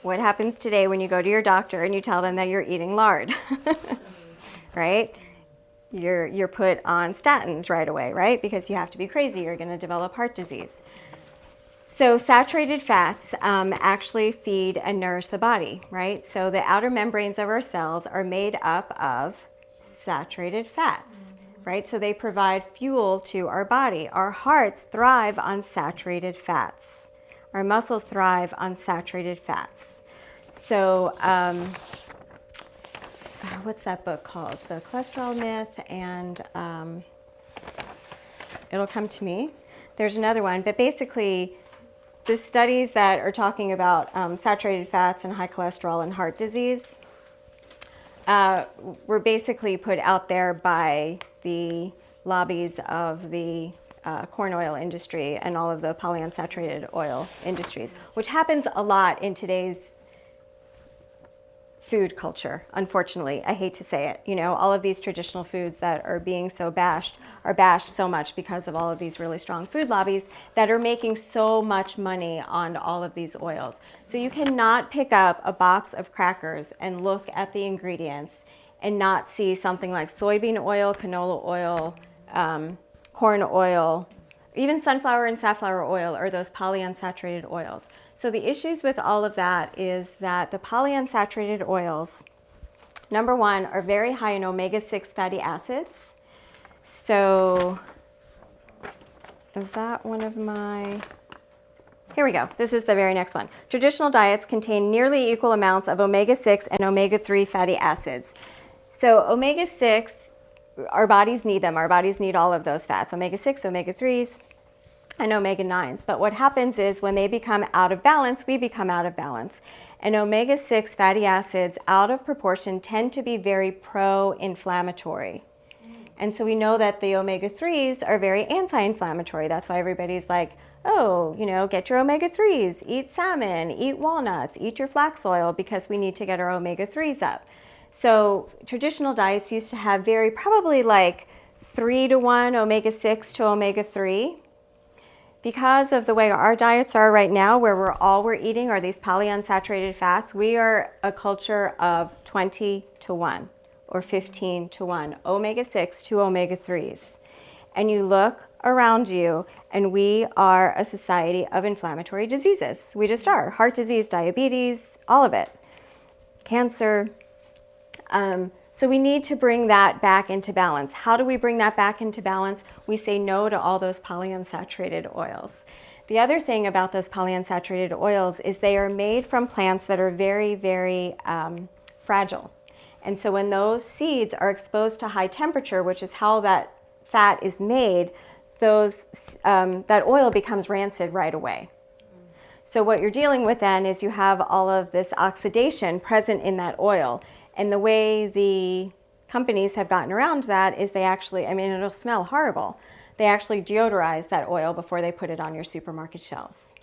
What happens today when you go to your doctor and you tell them that you're eating lard, right? You're put on statins right away, right? Because you have to be crazy. You're going to develop heart disease. So saturated fats actually feed and nourish the body, right? So the outer membranes of our cells are made up of saturated fats. right? So they provide fuel to our body. Our hearts thrive on saturated fats. Our muscles thrive on saturated fats. So, what's that book called? The Cholesterol Myth, and it'll come to me. There's another one, but basically, the studies that are talking about saturated fats and high cholesterol and heart disease were basically put out there by the lobbies of the corn oil industry and all of the polyunsaturated oil industries, which happens a lot in today's food culture, unfortunately. I hate to say it. You know, all of these traditional foods that are being so bashed are bashed so much because of all of these really strong food lobbies that are making so much money on all of these oils. So you cannot pick up a box of crackers and look at the ingredients and not see something like soybean oil, canola oil, corn oil, even sunflower and safflower oil are those polyunsaturated oils. So the issues with all of that is that the polyunsaturated oils, number one, are very high in omega-6 fatty acids. So is that one of my... Here we go. This is the very next one. Traditional diets contain nearly equal amounts of omega-6 and omega-3 fatty acids. So omega-6, our bodies need them. Our bodies need all of those fats, omega-6, omega-3s, and omega-9s. But what happens is when they become out of balance, we become out of balance. And omega-6 fatty acids out of proportion tend to be very pro-inflammatory. And so we know that the omega-3s are very anti-inflammatory. That's why everybody's like, oh, you know, get your omega-3s, eat salmon, eat walnuts, eat your flax oil, because we need to get our omega-3s up. So traditional diets used to have probably like 3-to-1 omega-6 to omega-3. Because of the way our diets are right now, where we're eating are these polyunsaturated fats, we are a culture of 20-to-1 or 15-to-1 omega-6 to omega-3s. And you look around you and we are a society of inflammatory diseases. We just are. Heart disease, diabetes, all of it. Cancer. So we need to bring that back into balance. How do we bring that back into balance? We say no to all those polyunsaturated oils. The other thing about those polyunsaturated oils is they are made from plants that are very, very fragile. And so when those seeds are exposed to high temperature, which is how that fat is made, that oil becomes rancid right away. So what you're dealing with then is you have all of this oxidation present in that oil. And the way the companies have gotten around that is they actually, I mean, it'll smell horrible. They actually deodorize that oil before they put it on your supermarket shelves.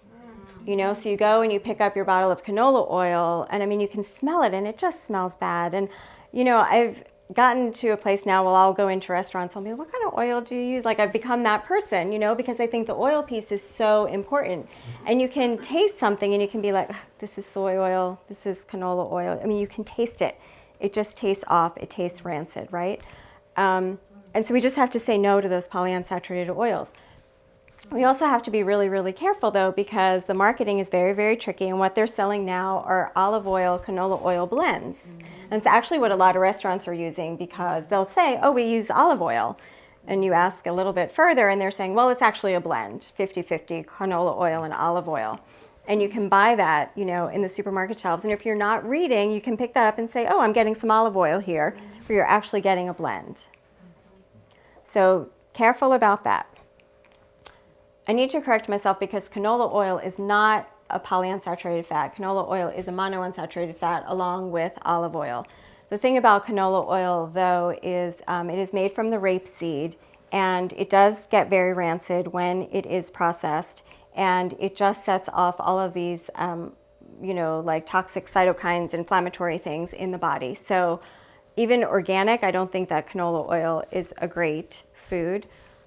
You know, so you go and you pick up your bottle of canola oil, and I mean, you can smell it and it just smells bad. And, you know, I've gotten to a place now where I'll go into restaurants, I'll be like, what kind of oil do you use? Like, I've become that person, you know, because I think the oil piece is so important. And you can taste something and you can be like, this is soy oil, this is canola oil. I mean, you can taste it. It just tastes off, it tastes rancid, right? And so we just have to say no to those polyunsaturated oils. We also have to be really, really careful though, because the marketing is very, very tricky, and what they're selling now are olive oil, canola oil blends. And it's actually what a lot of restaurants are using, because they'll say, oh, we use olive oil. And you ask a little bit further and they're saying, well, it's actually a blend, 50-50 canola oil and olive oil. And you can buy that, you know, in the supermarket shelves. And if you're not reading, you can pick that up and say, oh, I'm getting some olive oil here, where you're actually getting a blend. So careful about that. I need to correct myself, because canola oil is not a polyunsaturated fat. Canola oil is a monounsaturated fat along with olive oil. The thing about canola oil, though, is it is made from the rapeseed, and it does get very rancid when it is processed. And it just sets off all of these, you know, like toxic cytokines, inflammatory things in the body. So even organic, I don't think that canola oil is a great food.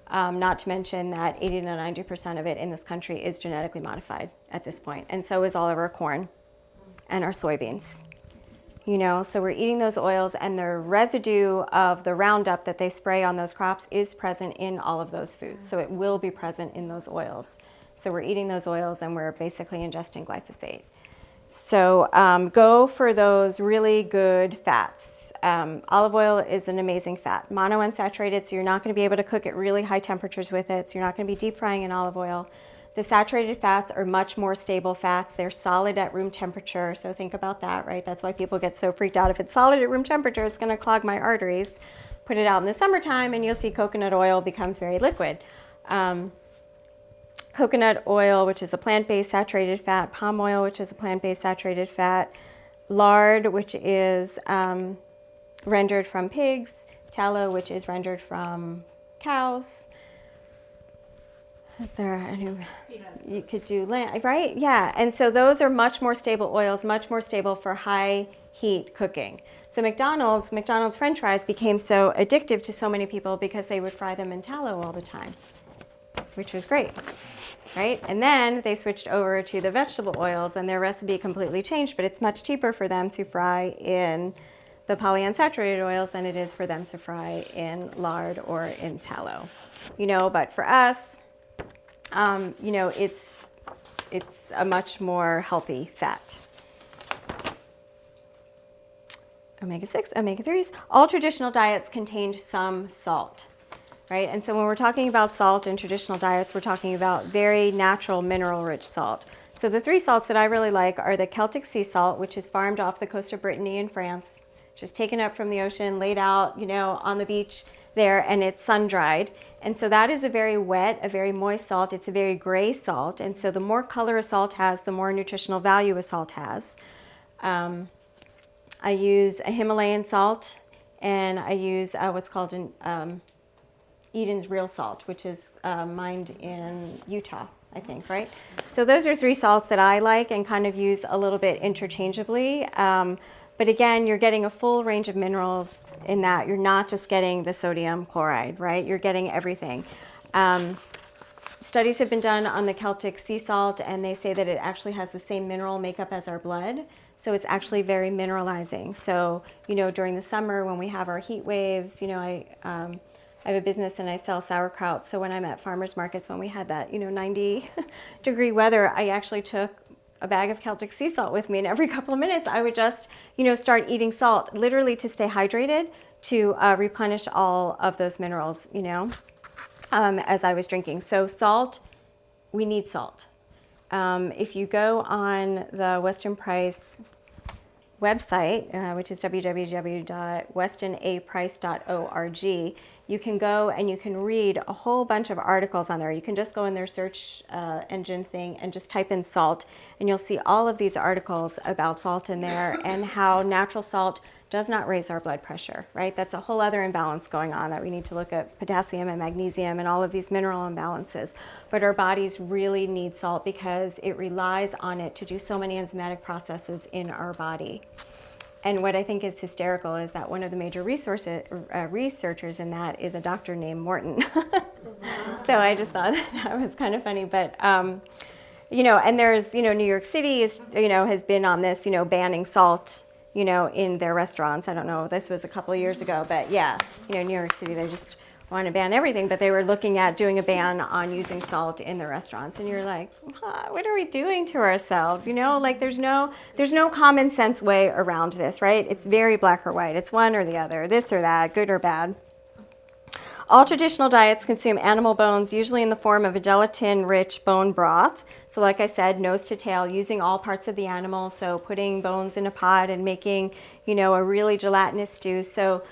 Not to mention that 80 to 90% of it in this country is genetically modified at this point. And so is all of our corn and our soybeans. You know, so we're eating those oils, and the residue of the Roundup that they spray on those crops is present in all of those foods. So it will be present in those oils. So we're eating those oils and we're basically ingesting glyphosate. So go for those really good fats. Olive oil is an amazing fat, monounsaturated, so you're not going to be able to cook at really high temperatures with it, so you're not going to be deep frying in olive oil. The saturated fats are much more stable fats. They're solid at room temperature, so think about that, right? That's why people get so freaked out. If it's solid at room temperature, it's going to clog my arteries. Put it out in the summertime, and you'll see coconut oil becomes very liquid. Coconut oil, which is a plant-based saturated fat, palm oil, which is a plant-based saturated fat, lard, which is rendered from pigs, tallow, which is rendered from cows. Is there any, you could do lamb, right? Yeah, and so those are much more stable oils, much more stable for high heat cooking. So McDonald's French fries became so addictive to so many people because they would fry them in tallow all the time, which was great, right? And then they switched over to the vegetable oils and their recipe completely changed, but it's much cheaper for them to fry in the polyunsaturated oils than it is for them to fry in lard or in tallow. But for us, it's a much more healthy fat. Omega-6, omega-3s. All traditional diets contained some salt, right? And so when we're talking about salt in traditional diets, we're talking about very natural mineral-rich salt. So the 3 salts that I really like are the Celtic Sea Salt, which is farmed off the coast of Brittany in France, just taken up from the ocean, laid out, on the beach there, and it's sun-dried. And so that is a very wet, a very moist salt. It's a very gray salt. And so the more color a salt has, the more nutritional value a salt has. I use a Himalayan salt, and I use what's called Eden's Real Salt, which is mined in Utah, I think, right? So those are 3 salts that I like and kind of use a little bit interchangeably. But again, you're getting a full range of minerals in that. You're not just getting the sodium chloride, right? You're getting everything. Studies have been done on the Celtic sea salt, and they say that it actually has the same mineral makeup as our blood. So it's actually very mineralizing. So, during the summer when we have our heat waves, I have a business and I sell sauerkraut. So when I'm at farmers markets, when we had that, 90-degree weather, I actually took a bag of Celtic sea salt with me, and every couple of minutes I would just, start eating salt, literally to stay hydrated, to replenish all of those minerals, as I was drinking. So salt, we need salt. If you go on the Weston Price website, which is www.westonaprice.org, you can go and you can read a whole bunch of articles on there. You can just go in their search engine thing and just type in salt, and you'll see all of these articles about salt in there and how natural salt does not raise our blood pressure, right? That's a whole other imbalance going on, that we need to look at potassium and magnesium and all of these mineral imbalances. But our bodies really need salt because it relies on it to do so many enzymatic processes in our body. And what I think is hysterical is that one of the major researchers in that is a doctor named Morton. So I just thought that was kind of funny. But, and there's, New York City is, has been on this, banning salt, in their restaurants. I don't know, this was a couple of years ago, but yeah, New York City, they just want to ban everything, but they were looking at doing a ban on using salt in the restaurants. And you're like, what are we doing to ourselves? There's no common sense way around this, right? It's very black or white. It's one or the other, this or that, good or bad. All traditional diets consume animal bones, usually in the form of a gelatin-rich bone broth. So like I said, nose to tail, using all parts of the animal. So putting bones in a pot and making, a really gelatinous stew. So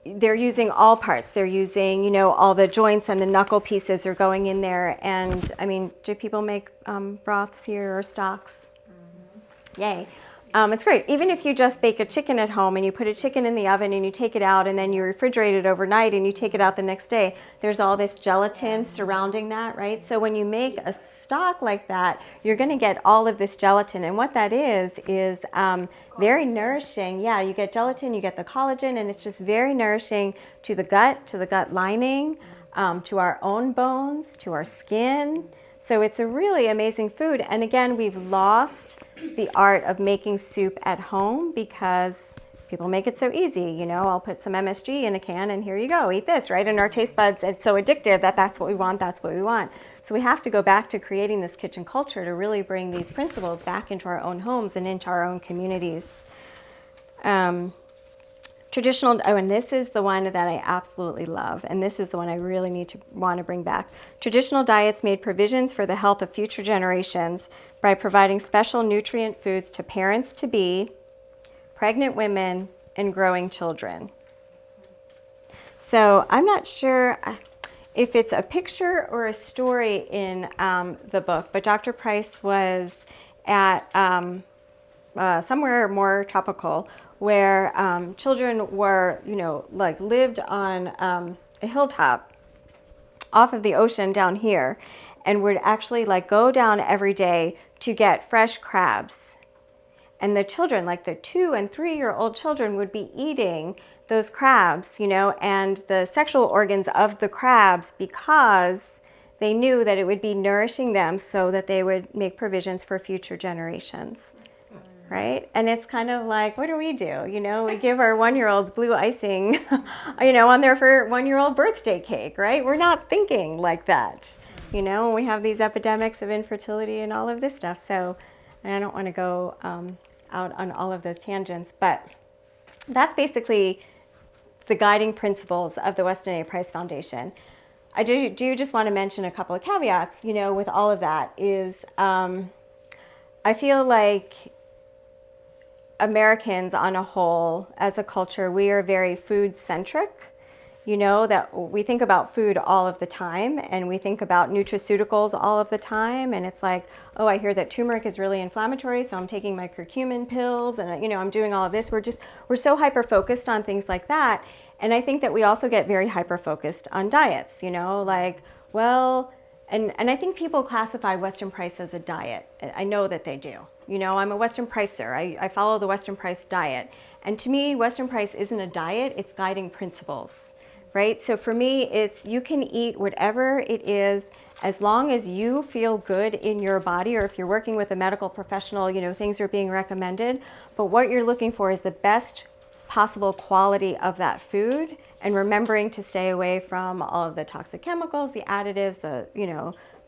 they're using all parts. They're using, all the joints and the knuckle pieces are going in there. And do people make broths here or stocks? Mm-hmm. Yay. It's great. Even if you just bake a chicken at home and you put a chicken in the oven and you take it out and then you refrigerate it overnight and you take it out the next day, there's all this gelatin surrounding that, right? So when you make a stock like that, you're going to get all of this gelatin. And what that is very nourishing. Yeah, you get gelatin, you get the collagen, and it's just very nourishing to the gut lining, to our own bones, to our skin. So it's a really amazing food. And again, we've lost the art of making soup at home because people make it so easy. I'll put some MSG in a can and here you go, eat this, right? And our taste buds, it's so addictive that that's what we want. So we have to go back to creating this kitchen culture to really bring these principles back into our own homes and into our own communities. Traditional, oh, and this is the one that I absolutely love, and this is the one I really want to bring back. Traditional diets made provisions for the health of future generations by providing special nutrient foods to parents-to-be, pregnant women, and growing children. So I'm not sure if it's a picture or a story in the book, but Dr. Price was at somewhere more tropical where children were, lived on a hilltop off of the ocean down here and would actually go down every day to get fresh crabs. And the children, like the 2 and 3-year-old children, would be eating those crabs, and the sexual organs of the crabs because they knew that it would be nourishing them so that they would make provisions for future generations. Right? And it's kind of like, what do? We give our 1-year-olds blue icing, on their 1-year-old birthday cake, right? We're not thinking like that. We have these epidemics of infertility and all of this stuff. So I don't want to go out on all of those tangents, but that's basically the guiding principles of the Weston A. Price Foundation. I do just want to mention a couple of caveats, with all of that is I feel like Americans on a whole, as a culture, we are very food-centric, that we think about food all of the time and we think about nutraceuticals all of the time. And it's like, oh, I hear that turmeric is really inflammatory, so I'm taking my curcumin pills and, I'm doing all of this. We're so hyper-focused on things like that. And I think that we also get very hyper-focused on diets, and I think people classify Weston Price as a diet. I know that they do. I'm a Weston Pricer. I follow the Weston Price diet. And to me, Weston Price isn't a diet, it's guiding principles, right? So for me, it's you can eat whatever it is as long as you feel good in your body, or if you're working with a medical professional, things are being recommended. But what you're looking for is the best possible quality of that food, and remembering to stay away from all of the toxic chemicals, the additives, the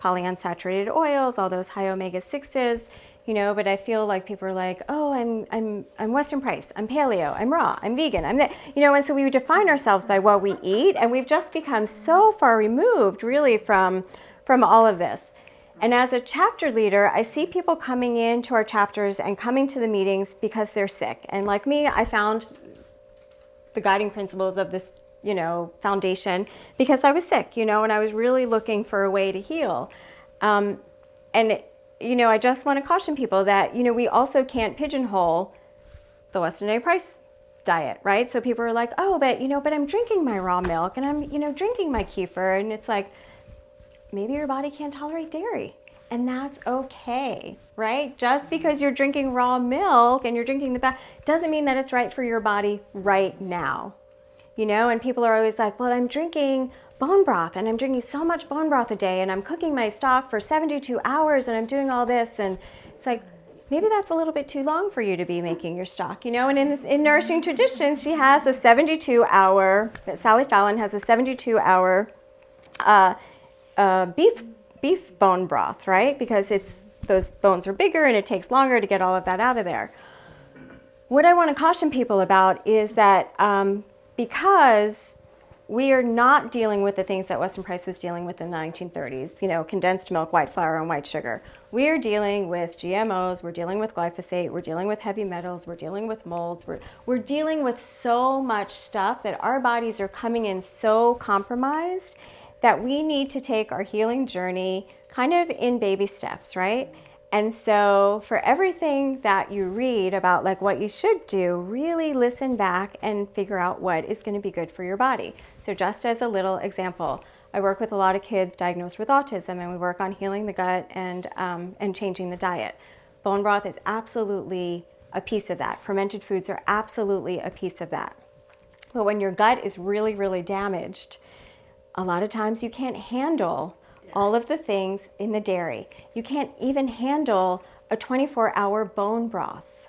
polyunsaturated oils, all those high omega-6s, but I feel like people are like, oh, I'm Weston Price, I'm paleo, I'm raw, I'm vegan, I'm that, and so we define ourselves by what we eat, and we've just become so far removed really from all of this. And as a chapter leader, I see people coming into our chapters and coming to the meetings because they're sick. And like me, I found the guiding principles of this, foundation because I was sick, and I was really looking for a way to heal. I just want to caution people that, we also can't pigeonhole the Weston A. Price diet, right? So people are like, oh, but I'm drinking my raw milk and I'm, drinking my kefir. And it's like, maybe your body can't tolerate dairy. And that's okay, right? Just because you're drinking raw milk and you're drinking the bath doesn't mean that it's right for your body right now. And people are always like, well, I'm drinking bone broth and I'm drinking so much bone broth a day and I'm cooking my stock for 72 hours and I'm doing all this. And it's like, maybe that's a little bit too long for you to be making your stock, And in Nourishing Traditions, she has a 72-hour, Sally Fallon has a 72-hour beef bone broth, right? Because those bones are bigger and it takes longer to get all of that out of there. What I want to caution people about is that because we are not dealing with the things that Weston Price was dealing with in the 1930s, condensed milk, white flour, and white sugar. We are dealing with GMOs, we're dealing with glyphosate, we're dealing with heavy metals, we're dealing with molds, we're dealing with so much stuff that our bodies are coming in so compromised that we need to take our healing journey kind of in baby steps, right? And so for everything that you read about what you should do, really listen back and figure out what is going to be good for your body. So just as a little example, I work with a lot of kids diagnosed with autism, and we work on healing the gut and changing the diet. Bone broth is absolutely a piece of that. Fermented foods are absolutely a piece of that. But when your gut is really, really damaged, a lot of times you can't handle all of the things in the dairy. You can't even handle a 24-hour bone broth,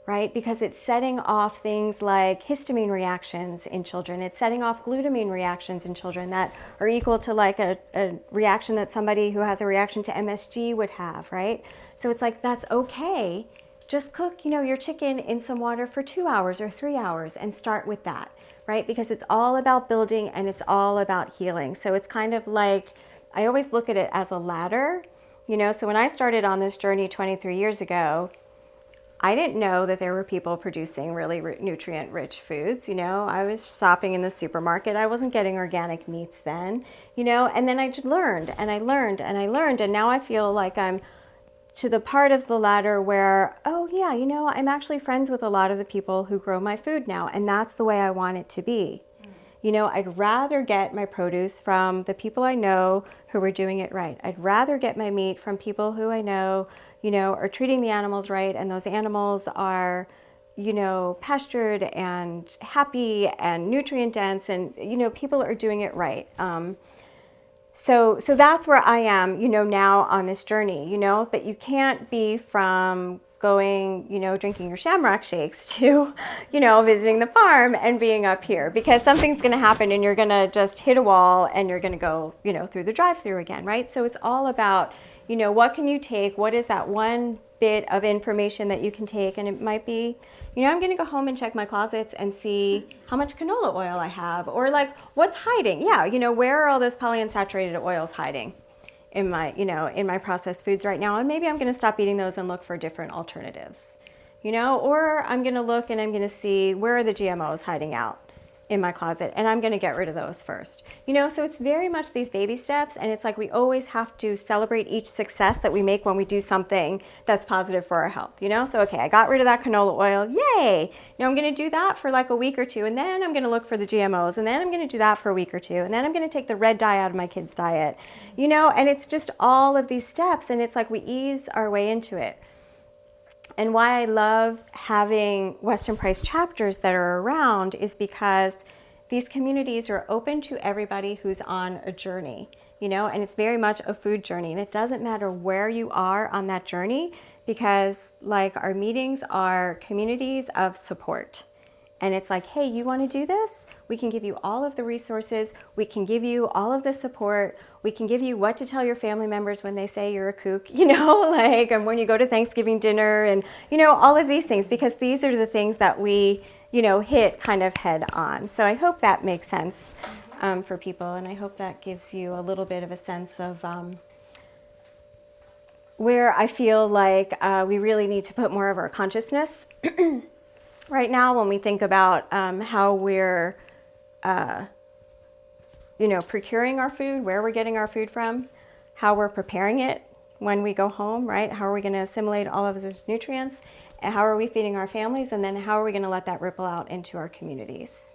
right? Because it's setting off things like histamine reactions in children. It's setting off glutamine reactions in children that are equal to a reaction that somebody who has a reaction to MSG would have, right? So it's like, that's okay just cook, your chicken in some water for 2 hours or 3 hours and start with that, right? Because it's all about building and it's all about healing. So it's kind of like, I always look at it as a ladder, so when I started on this journey 23 years ago, I didn't know that there were people producing really nutrient-rich foods. I was shopping in the supermarket. I wasn't getting organic meats then, and then I just learned and I learned and I learned. And now I feel like I'm to the part of the ladder where, oh yeah, I'm actually friends with a lot of the people who grow my food now. And that's the way I want it to be. I'd rather get my produce from the people I know who are doing it right. I'd rather get my meat from people who I know, are treating the animals right, and those animals are, pastured and happy and nutrient dense, and, people are doing it right. So that's where I am, now on this journey, but you can't be from going, drinking your shamrock shakes to, visiting the farm and being up here, because something's going to happen and you're going to just hit a wall and you're going to go, through the drive-through again, right? So it's all about, what can you take? What is that one bit of information that you can take? And it might be, I'm going to go home and check my closets and see how much canola oil I have, or like what's hiding. Yeah, where are all those polyunsaturated oils hiding in my, in my processed foods right now? And maybe I'm going to stop eating those and look for different alternatives, or I'm going to look and I'm going to see where are the GMOs hiding out in my closet, and I'm going to get rid of those first. So it's very much these baby steps, and it's like we always have to celebrate each success that we make when we do something that's positive for our health, So, okay, I got rid of that canola oil, yay! I'm going to do that for like a week or two, and then I'm going to look for the GMOs, and then I'm going to do that for a week or two, and then I'm going to take the red dye out of my kids' diet, and it's just all of these steps, and it's like we ease our way into it. And why I love having Weston Price chapters that are around is because these communities are open to everybody who's on a journey, and it's very much a food journey. And it doesn't matter where you are on that journey, because like our meetings are communities of support. And it's like, hey, you want to do this? We can give you all of the resources. We can give you all of the support. We can give you what to tell your family members when they say you're a kook, and when you go to Thanksgiving dinner and, all of these things, because these are the things that we, hit kind of head on. So I hope that makes sense for people. And I hope that gives you a little bit of a sense of where I feel like we really need to put more of our consciousness right now when we think about how we're, procuring our food, where we're getting our food from, how we're preparing it when we go home, right? How are we going to assimilate all of those nutrients? And how are we feeding our families? And then how are we going to let that ripple out into our communities?